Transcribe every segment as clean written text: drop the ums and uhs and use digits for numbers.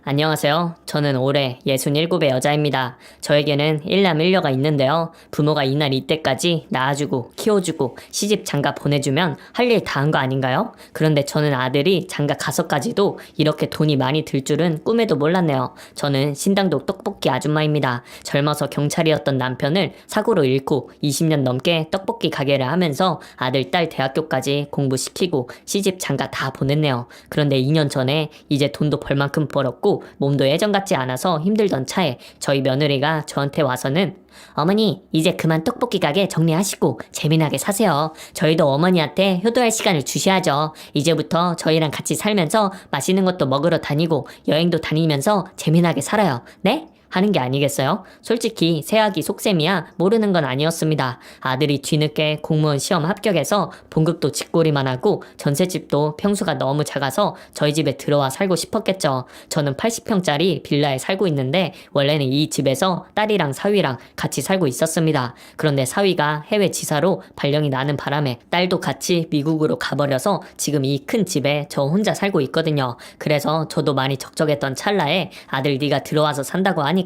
안녕하세요. 저는 올해 67의 여자입니다. 저에게는 일남 일녀가 있는데요. 부모가 이날 이때까지 낳아주고 키워주고 시집 장가 보내주면 할 일 다 한 거 아닌가요? 그런데 저는 아들이 장가 가서까지도 이렇게 돈이 많이 들 줄은 꿈에도 몰랐네요. 저는 신당동 떡볶이 아줌마입니다. 젊어서 경찰이었던 남편을 사고로 잃고 20년 넘게 떡볶이 가게를 하면서 아들, 딸 대학교까지 공부시키고 시집 장가 다 보냈네요. 그런데 2년 전에 이제 돈도 벌 만큼 벌었고 몸도 예전 같지 않아서 힘들던 차에 저희 며느리가 저한테 와서는 어머니, 이제 그만 떡볶이 가게 정리하시고 재미나게 사세요. 저희도 어머니한테 효도할 시간을 주셔야죠. 이제부터 저희랑 같이 살면서 맛있는 것도 먹으러 다니고 여행도 다니면서 재미나게 살아요. 네? 하는 게 아니겠어요? 솔직히 새아기 속셈이야 모르는 건 아니었습니다. 아들이 뒤늦게 공무원 시험 합격해서 봉급도 쥐꼬리만 하고 전셋집도 평수가 너무 작아서 저희 집에 들어와 살고 싶었겠죠. 저는 80평짜리 빌라에 살고 있는데 원래는 이 집에서 딸이랑 사위랑 같이 살고 있었습니다. 그런데 사위가 해외 지사로 발령이 나는 바람에 딸도 같이 미국으로 가버려서 지금 이 큰 집에 저 혼자 살고 있거든요. 그래서 저도 많이 적적했던 찰나에 아들 네가 들어와서 산다고 하니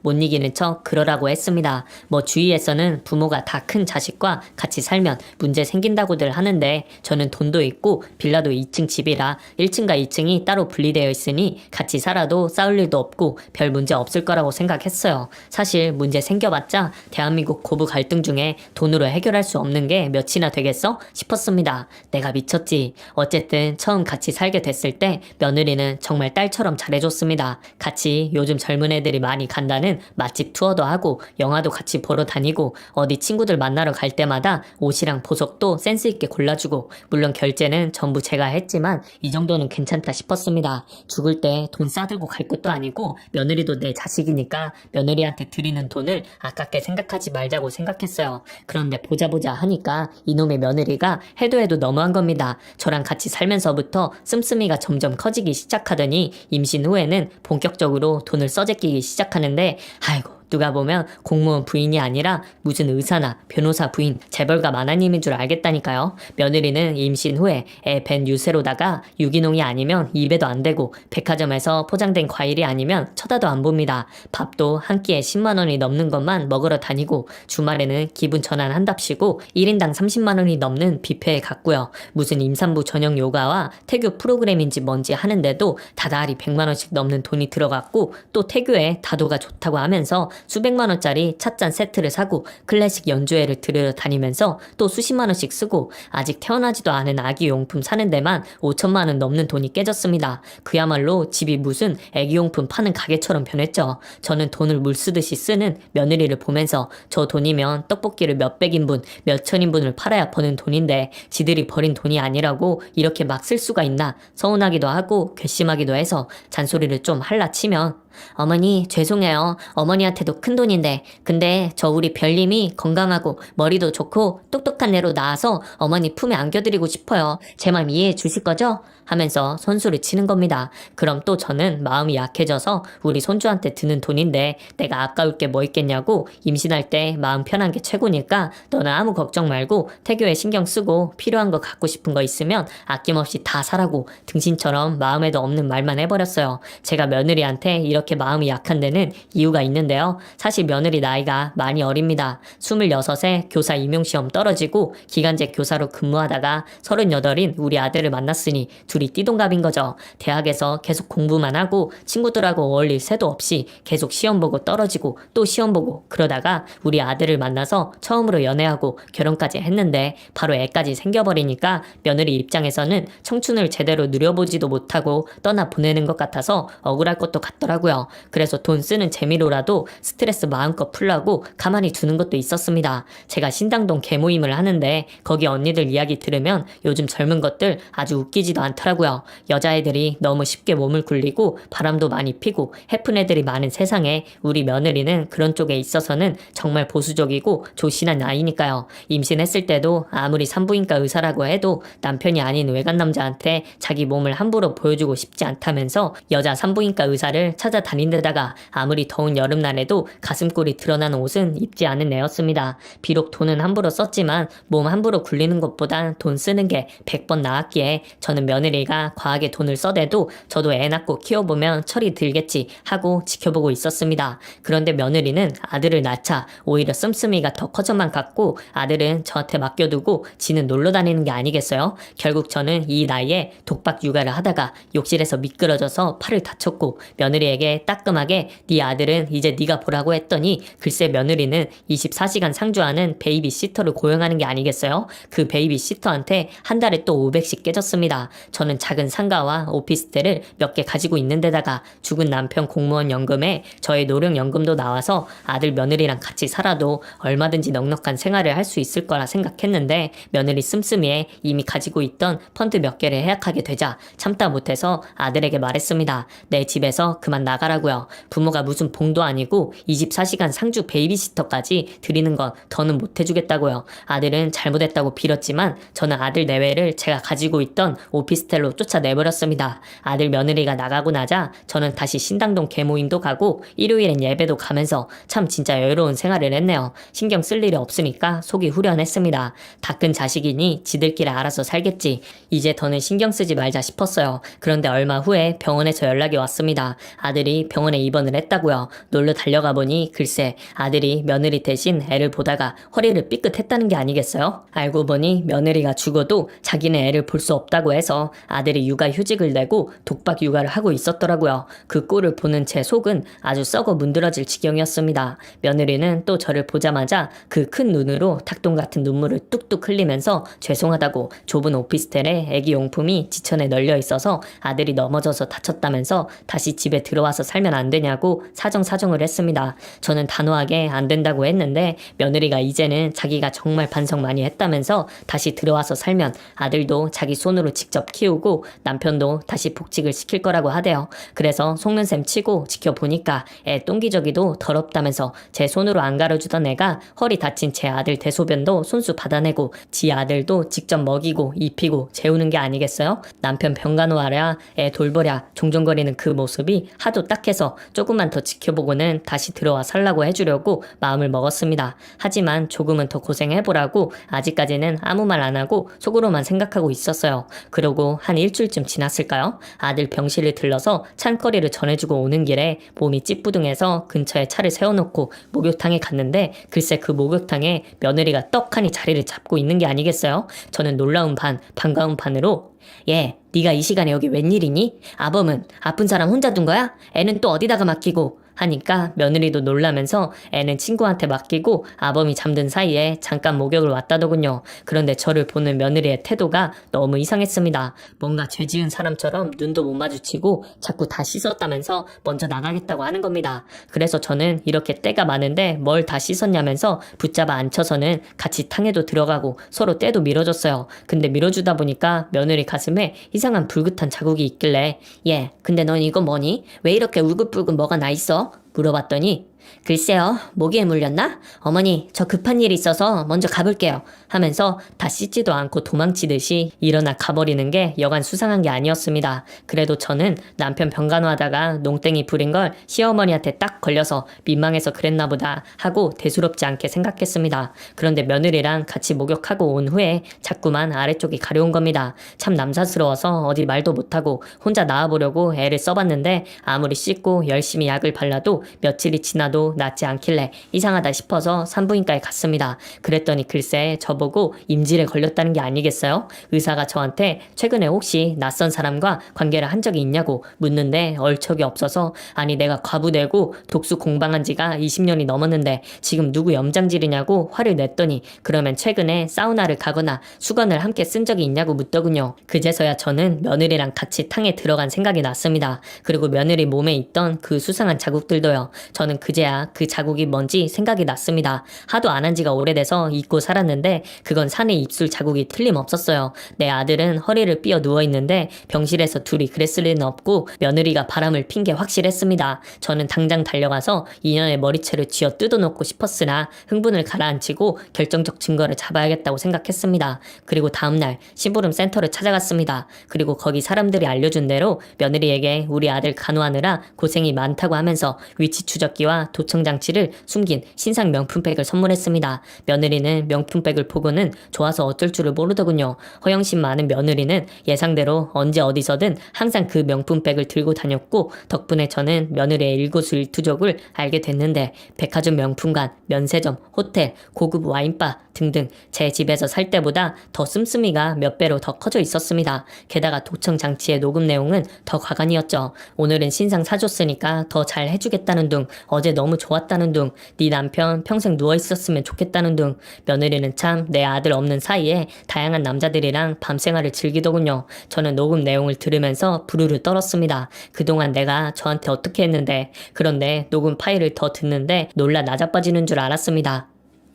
못 이기는 척 그러라고 했습니다. 뭐 주위에서는 부모가 다 큰 자식과 같이 살면 문제 생긴다고들 하는데 저는 돈도 있고 빌라도 2층 집이라 1층과 2층이 따로 분리되어 있으니 같이 살아도 싸울 일도 없고 별 문제 없을 거라고 생각했어요. 사실 문제 생겨봤자 대한민국 고부 갈등 중에 돈으로 해결할 수 없는 게 몇이나 되겠어? 싶었습니다. 내가 미쳤지. 어쨌든 처음 같이 살게 됐을 때 며느리는 정말 딸처럼 잘해줬습니다. 같이 요즘 젊은 애들이 많이 간다는 맛집 투어도 하고 영화도 같이 보러 다니고 어디 친구들 만나러 갈 때마다 옷이랑 보석도 센스 있게 골라주고 물론 결제는 전부 제가 했지만 이 정도는 괜찮다 싶었습니다. 죽을 때 돈 싸들고 갈 것도 아니고 며느리도 내 자식이니까 며느리한테 드리는 돈을 아깝게 생각하지 말자고 생각했어요. 그런데 보자 하니까 이놈의 며느리가 해도 너무한 겁니다. 저랑 같이 살면서부터 씀씀이가 점점 커지기 시작하더니 임신 후에는 본격적으로 돈을 써제끼기 시작하는데 아이고 누가 보면 공무원 부인이 아니라 무슨 의사나 변호사 부인 재벌가 마나님인 줄 알겠다니까요. 며느리는 임신 후에 애 벤 유세로다가 유기농이 아니면 입에도 안 대고 백화점에서 포장된 과일이 아니면 쳐다도 안 봅니다. 밥도 한 끼에 10만 원이 넘는 것만 먹으러 다니고 주말에는 기분 전환한답시고 1인당 30만 원이 넘는 뷔페에 갔고요. 무슨 임산부 전용 요가와 태교 프로그램인지 뭔지 하는데도 다달이 100만 원씩 넘는 돈이 들어갔고 또 태교에 다도가 좋다고 하면서 수백만 원짜리 찻잔 세트를 사고 클래식 연주회를 들으러 다니면서 또 수십만 원씩 쓰고 아직 태어나지도 않은 아기 용품 사는 데만 5천만 원 넘는 돈이 깨졌습니다. 그야말로 집이 무슨 애기 용품 파는 가게처럼 변했죠. 저는 돈을 물 쓰듯이 쓰는 며느리를 보면서 저 돈이면 떡볶이를 몇백 인분, 몇천 인분을 팔아야 버는 돈인데 지들이 버린 돈이 아니라고 이렇게 막 쓸 수가 있나 서운하기도 하고 괘씸하기도 해서 잔소리를 좀 할라 치면 어머니 죄송해요. 어머니한테도 큰 돈인데 근데 저 우리 별님이 건강하고 머리도 좋고 똑똑한 애로 낳아서 어머니 품에 안겨드리고 싶어요. 제 맘 이해해 주실 거죠? 하면서 손수를 치는 겁니다. 그럼 또 저는 마음이 약해져서 우리 손주한테 드는 돈인데 내가 아까울 게 뭐 있겠냐고 임신할 때 마음 편한 게 최고니까 너는 아무 걱정 말고 태교에 신경 쓰고 필요한 거 갖고 싶은 거 있으면 아낌없이 다 사라고 등신처럼 마음에도 없는 말만 해버렸어요. 제가 며느리한테 이렇게 마음이 약한 데는 이유가 있는데요. 사실 며느리 나이가 많이 어립니다. 26에 교사 임용시험 떨어지고 기간제 교사로 근무하다가 38인 우리 아들을 만났으니 둘이 띠동갑인 거죠. 대학에서 계속 공부만 하고 친구들하고 어울릴 새도 없이 계속 시험 보고 떨어지고 또 시험 보고 그러다가 우리 아들을 만나서 처음으로 연애하고 결혼까지 했는데 바로 애까지 생겨버리니까 며느리 입장에서는 청춘을 제대로 누려보지도 못하고 떠나 보내는 것 같아서 억울할 것도 같더라고요. 그래서 돈 쓰는 재미로라도 스트레스 마음껏 풀라고 가만히 두는 것도 있었습니다. 제가 신당동 개모임을 하는데 거기 언니들 이야기 들으면 요즘 젊은 것들 아주 웃기지도 않더라고요. 여자애들이 너무 쉽게 몸을 굴리고 바람도 많이 피고 해픈 애들이 많은 세상에 우리 며느리는 그런 쪽에 있어서는 정말 보수적이고 조신한 나이니까요. 임신했을 때도 아무리 산부인과 의사라고 해도 남편이 아닌 외간 남자한테 자기 몸을 함부로 보여주고 싶지 않다면서 여자 산부인과 의사를 찾아 혼자 다닌데다가 아무리 더운 여름날에도 가슴골이 드러나는 옷은 입지 않은 애였습니다. 비록 돈은 함부로 썼지만 몸 함부로 굴리는 것보다 돈 쓰는 게 100번 나았기에 저는 며느리가 과하게 돈을 써대도 저도 애 낳고 키워보면 철이 들겠지 하고 지켜보고 있었습니다. 그런데 며느리는 아들을 낳자 오히려 씀씀이가 더 커져만 갔고 아들은 저한테 맡겨두고 지는 놀러 다니는 게 아니겠어요? 결국 저는 이 나이에 독박 육아를 하다가 욕실에서 미끄러져서 팔을 다쳤고 며느리에게 따끔하게 네 아들은 이제 네가 보라고 했더니 글쎄 며느리는 24시간 상주하는 베이비시터를 고용하는 게 아니겠어요? 그 베이비시터한테 한 달에 또 500씩 깨졌습니다. 저는 작은 상가와 오피스텔을 몇 개 가지고 있는데다가 죽은 남편 공무원 연금에 저의 노령연금도 나와서 아들 며느리랑 같이 살아도 얼마든지 넉넉한 생활을 할 수 있을 거라 생각했는데 며느리 씀씀이에 이미 가지고 있던 펀드 몇 개를 해약하게 되자 참다 못해서 아들에게 말했습니다. 내 집에서 그만 나가라고요. 부모가 무슨 봉도 아니고 24시간 상주 베이비시터까지 드리는 건 더는 못해주겠다고요. 아들은 잘못했다고 빌었지만 저는 아들 내외를 제가 가지고 있던 오피스텔로 쫓아내버렸습니다. 아들 며느리가 나가고 나자 저는 다시 신당동 개모임도 가고 일요일엔 예배도 가면서 참 진짜 여유로운 생활을 했네요. 신경 쓸 일이 없으니까 속이 후련했습니다. 다 큰 자식이니 지들끼리 알아서 살겠지. 이제 더는 신경 쓰지 말자 싶었어요. 그런데 얼마 후에 병원에서 연락이 왔습니다. 아들이 병원에 입원을 했다고요. 놀러 달려가 보니 글쎄 아들이 며느리 대신 애를 보다가 허리를 삐끗했다는 게 아니겠어요? 알고 보니 며느리가 죽어도 자기네 애를 볼 수 없다고 해서 아들이 육아휴직을 내고 독박 육아를 하고 있었더라고요. 그 꼴을 보는 제 속은 아주 썩어 문드러질 지경이었습니다. 며느리는 또 저를 보자마자 그 큰 눈으로 닭똥 같은 눈물을 뚝뚝 흘리면서 죄송하다고 좁은 오피스텔에 애기 용품이 지천에 널려 있어서 아들이 넘어져서 다쳤다면서 다시 집에 들어와서 살면 안 되냐고 사정을 했습니다. 저는 단호하게 안 된다고 했는데 며느리가 이제는 자기가 정말 반성 많이 했다면서 다시 들어와서 살면 아들도 자기 손으로 직접 키우고 남편도 다시 복직을 시킬 거라고 하대요. 그래서 속는 셈 치고 지켜보니까 애 똥기저귀도 더럽다면서 제 손으로 안 가려주던 애가 허리 다친 제 아들 대소변도 손수 받아내고 지 아들도 직접 먹이고 입히고 재우는 게 아니겠어요? 남편 병간호하랴 애 돌보랴 종종거리는 그 모습이 하도 딱해서 조금만 더 지켜보고는 다시 들어와 살라고 해주려고 마음을 먹었습니다. 하지만 조금은 더 고생해보라고 아직까지는 아무 말 안 하고 속으로만 생각하고 있었어요. 그러고 한 일주일쯤 지났을까요? 아들 병실을 들러서 찬거리를 전해주고 오는 길에 몸이 찌뿌둥해서 근처에 차를 세워놓고 목욕탕에 갔는데 글쎄 그 목욕탕에 며느리가 떡하니 자리를 잡고 있는 게 아니겠어요? 저는 놀라운 반 반가운 반으로 얘 네가 이 시간에 여기 웬일이니? 아범은 아픈 사람 혼자 둔 거야? 애는 또 어디다가 맡기고? 하니까 며느리도 놀라면서 애는 친구한테 맡기고 아범이 잠든 사이에 잠깐 목욕을 왔다더군요. 그런데 저를 보는 며느리의 태도가 너무 이상했습니다. 뭔가 죄 지은 사람처럼 눈도 못 마주치고 자꾸 다 씻었다면서 먼저 나가겠다고 하는 겁니다. 그래서 저는 이렇게 때가 많은데 뭘 다 씻었냐면서 붙잡아 앉혀서는 같이 탕에도 들어가고 서로 때도 밀어줬어요. 근데 밀어주다 보니까 며느리 가슴에 이상한 불긋한 자국이 있길래 얘 근데 넌 이거 뭐니? 왜 이렇게 울긋불긋 뭐가 나 있어? 물어봤더니 글쎄요 모기에 물렸나? 어머니 저 급한 일이 있어서 먼저 가볼게요 하면서 다 씻지도 않고 도망치듯이 일어나 가버리는 게 여간 수상한 게 아니었습니다. 그래도 저는 남편 병간호하다가 농땡이 부린 걸 시어머니한테 딱 걸려서 민망해서 그랬나 보다 하고 대수롭지 않게 생각했습니다. 그런데 며느리랑 같이 목욕하고 온 후에 자꾸만 아래쪽이 가려운 겁니다. 참 남사스러워서 어디 말도 못하고 혼자 나와보려고 애를 써봤는데 아무리 씻고 열심히 약을 발라도 며칠이 지나도 낫지 않길래 이상하다 싶어서 산부인과에 갔습니다. 그랬더니 글쎄 저보고 임질에 걸렸다는 게 아니겠어요? 의사가 저한테 최근에 혹시 낯선 사람과 관계를 한 적이 있냐고 묻는데 얼척이 없어서 아니 내가 과부되고 독수 공방한 지가 20년이 넘었는데 지금 누구 염장질이냐고 화를 냈더니 그러면 최근에 사우나를 가거나 수건을 함께 쓴 적이 있냐고 묻더군요. 그제서야 저는 며느리랑 같이 탕에 들어간 생각이 났습니다. 그리고 며느리 몸에 있던 그 수상한 자국들도요. 저는 그제 그제야 그 자국이 뭔지 생각이 났습니다. 하도 안 한 지가 오래돼서 잊고 살았는데 그건 사내 입술 자국이 틀림없었어요. 내 아들은 허리를 삐어 누워있는데 병실에서 둘이 그랬을 리는 없고 며느리가 바람을 핀 게 확실했습니다. 저는 당장 달려가서 인연의 머리채를 쥐어 뜯어놓고 싶었으나 흥분을 가라앉히고 결정적 증거를 잡아야겠다고 생각했습니다. 그리고 다음날 심부름 센터를 찾아갔습니다. 그리고 거기 사람들이 알려준 대로 며느리에게 우리 아들 간호하느라 고생이 많다고 하면서 위치 추적기와 도청 장치를 숨긴 신상 명품백을 선물했습니다. 며느리는 명품백을 보고는 좋아서 어쩔 줄을 모르더군요. 허영심 많은 며느리는 예상대로 언제 어디서든 항상 그 명품백을 들고 다녔고 덕분에 저는 며느리의 일거수일투족을 알게 됐는데 백화점 명품관, 면세점, 호텔, 고급 와인바 등등 제 집에서 살 때보다 더 씀씀이가 몇 배로 더 커져 있었습니다. 게다가 도청 장치의 녹음 내용은 더 과간이었죠. 오늘은 신상 사줬으니까 더 잘 해주겠다는 둥, 어제 너무 좋았다는 둥, 네 남편 평생 누워있었으면 좋겠다는 둥. 며느리는 참 내 아들 없는 사이에 다양한 남자들이랑 밤생활을 즐기더군요. 저는 녹음 내용을 들으면서 부르르 떨었습니다. 그동안 내가 저한테 어떻게 했는데. 그런데 녹음 파일을 더 듣는데 놀라 나자빠지는 줄 알았습니다.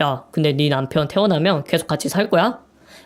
야, 근데 네 남편 태어나면 계속 같이 살 거야?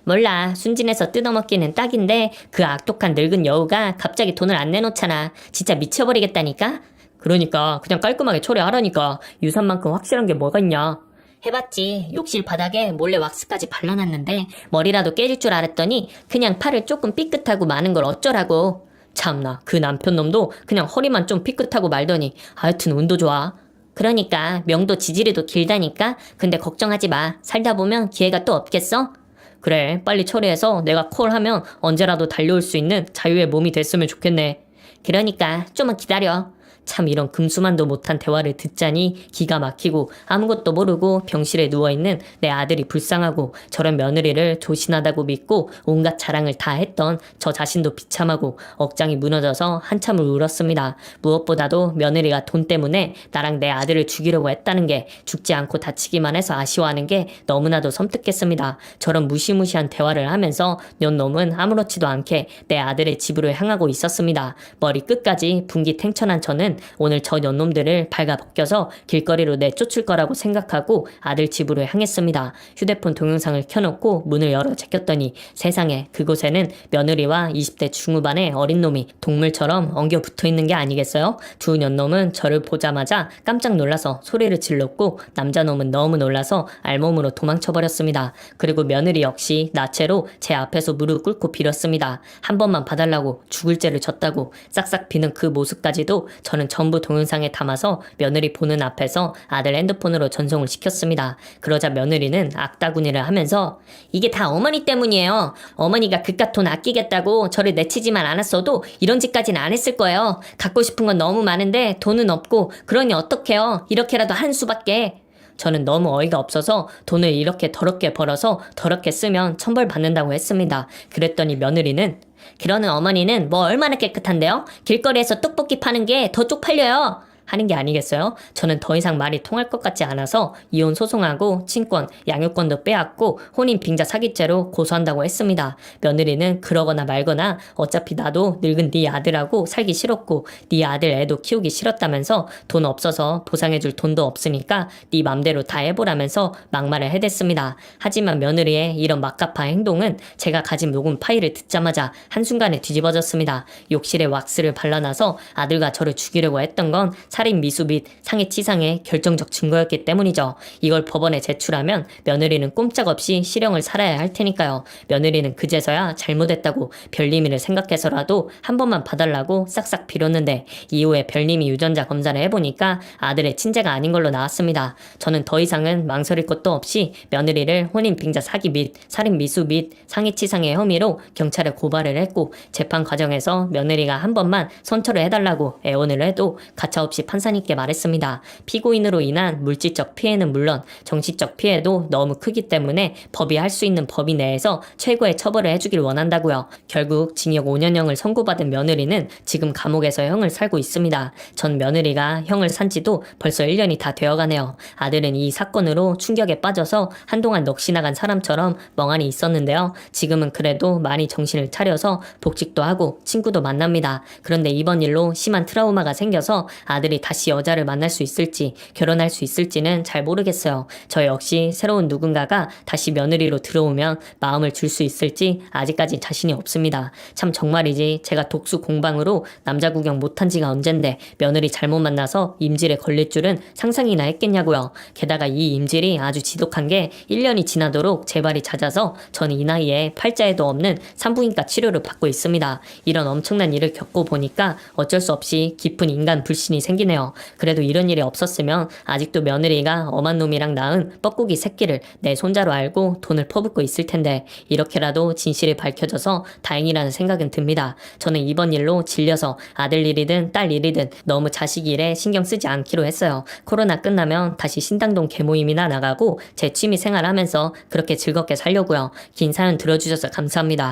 몰라. 순진해서 뜯어먹기는 딱인데 그 악독한 늙은 여우가 갑자기 돈을 안 내놓잖아. 진짜 미쳐버리겠다니까? 그러니까 그냥 깔끔하게 처리하라니까. 유산만큼 확실한 게 뭐가 있냐. 해봤지. 욕실 바닥에 몰래 왁스까지 발라놨는데 머리라도 깨질 줄 알았더니 그냥 팔을 조금 삐끗하고 마는 걸 어쩌라고. 참나, 그 남편 놈도 그냥 허리만 좀 삐끗하고 말더니 하여튼 운도 좋아. 그러니까 명도 지지리도 길다니까. 근데 걱정하지 마. 살다 보면 기회가 또 없겠어? 그래, 빨리 처리해서 내가 콜하면 언제라도 달려올 수 있는 자유의 몸이 됐으면 좋겠네. 그러니까 좀만 기다려. 참 이런 금수만도 못한 대화를 듣자니 기가 막히고 아무것도 모르고 병실에 누워있는 내 아들이 불쌍하고 저런 며느리를 조신하다고 믿고 온갖 자랑을 다 했던 저 자신도 비참하고 억장이 무너져서 한참을 울었습니다. 무엇보다도 며느리가 돈 때문에 나랑 내 아들을 죽이려고 했다는 게 죽지 않고 다치기만 해서 아쉬워하는 게 너무나도 섬뜩했습니다. 저런 무시무시한 대화를 하면서 년놈은 아무렇지도 않게 내 아들의 집으로 향하고 있었습니다. 머리 끝까지 분기탱천한 저는 오늘 저 년놈들을 발가벗겨서 길거리로 내쫓을 거라고 생각하고 아들 집으로 향했습니다. 휴대폰 동영상을 켜놓고 문을 열어 제꼈더니 세상에 그곳에는 며느리와 20대 중후반의 어린 놈이 동물처럼 엉겨 붙어 있는 게 아니겠어요? 두 년놈은 저를 보자마자 깜짝 놀라서 소리를 질렀고 남자놈은 너무 놀라서 알몸으로 도망쳐버렸습니다. 그리고 며느리 역시 나체로 제 앞에서 무릎 꿇고 빌었습니다. 한 번만 봐달라고 죽을 죄를 졌다고 싹싹 비는 그 모습까지도 저는 전부 동영상에 담아서 며느리 보는 앞에서 아들 핸드폰으로 전송을 시켰습니다. 그러자 며느리는 악다구니를 하면서 이게 다 어머니 때문이에요. 어머니가 그깟 돈 아끼겠다고 저를 내치지만 않았어도 이런 짓까지는 안 했을 거예요. 갖고 싶은 건 너무 많은데 돈은 없고 그러니 어떡해요. 이렇게라도 한 수밖에. 저는 너무 어이가 없어서 돈을 이렇게 더럽게 벌어서 더럽게 쓰면 천벌 받는다고 했습니다. 그랬더니 며느리는 그러는 어머니는 뭐 얼마나 깨끗한데요? 길거리에서 떡볶이 파는 게 더 쪽팔려요. 하는 게 아니겠어요? 저는 더 이상 말이 통할 것 같지 않아서 이혼 소송하고 친권, 양육권도 빼앗고 혼인 빙자 사기죄로 고소한다고 했습니다. 며느리는 그러거나 말거나 어차피 나도 늙은 네 아들하고 살기 싫었고 네 아들 애도 키우기 싫었다면서 돈 없어서 보상해줄 돈도 없으니까 네 맘대로 다 해보라면서 막말을 해댔습니다. 하지만 며느리의 이런 막가파 행동은 제가 가진 녹음 파일을 듣자마자 한순간에 뒤집어졌습니다. 욕실에 왁스를 발라놔서 아들과 저를 죽이려고 했던 건 살인 미수 및 상해치상의 결정적 증거였기 때문이죠. 이걸 법원에 제출하면 며느리는 꼼짝없이 실형을 살아야 할 테니까요. 며느리는 그제서야 잘못했다고 별님이를 생각해서라도 한 번만 봐달라고 싹싹 빌었는데 이후에 별님이 유전자 검사를 해보니까 아들의 친자가 아닌 걸로 나왔습니다. 저는 더 이상은 망설일 것도 없이 며느리를 혼인빙자 사기 및 살인 미수 및 상해치상의 혐의로 경찰에 고발을 했고 재판 과정에서 며느리가 한 번만 선처를 해달라고 애원을 해도 가차없이 판사님께 말했습니다. 피고인으로 인한 물질적 피해는 물론 정신적 피해도 너무 크기 때문에 법이 할 수 있는 범위 내에서 최고의 처벌을 해주길 원한다고요. 결국 징역 5년형을 선고받은 며느리는 지금 감옥에서 형을 살고 있습니다. 전 며느리가 형을 산 지도 벌써 1년이 다 되어가네요. 아들은 이 사건으로 충격에 빠져서 한동안 넋이 나간 사람처럼 멍하니 있었는데요. 지금은 그래도 많이 정신을 차려서 복직도 하고 친구도 만납니다. 그런데 이번 일로 심한 트라우마가 생겨서 아들이 며느리 다시 여자를 만날 수 있을지 결혼할 수 있을지는 잘 모르겠어요. 저 역시 새로운 누군가가 다시 며느리로 들어오면 마음을 줄 수 있을지 아직까지 자신이 없습니다. 참 정말이지 제가 독수 공방으로 남자 구경 못한 지가 언젠데 며느리 잘못 만나서 임질에 걸릴 줄은 상상이나 했겠냐고요. 게다가 이 임질이 아주 지독한 게 1년이 지나도록 재발이 잦아서 저는 이 나이에 팔자에도 없는 산부인과 치료를 받고 있습니다. 이런 엄청난 일을 겪고 보니까 어쩔 수 없이 깊은 인간 불신이 생기네요. 그래도 이런 일이 없었으면 아직도 며느리가 엄한 놈이랑 낳은 뻐꾸기 새끼를 내 손자로 알고 돈을 퍼붓고 있을 텐데 이렇게라도 진실이 밝혀져서 다행이라는 생각은 듭니다. 저는 이번 일로 질려서 아들 일이든 딸 일이든 너무 자식 일에 신경 쓰지 않기로 했어요. 코로나 끝나면 다시 신당동 개모임이나 나가고 제 취미 생활하면서 그렇게 즐겁게 살려고요. 긴 사연 들어주셔서 감사합니다.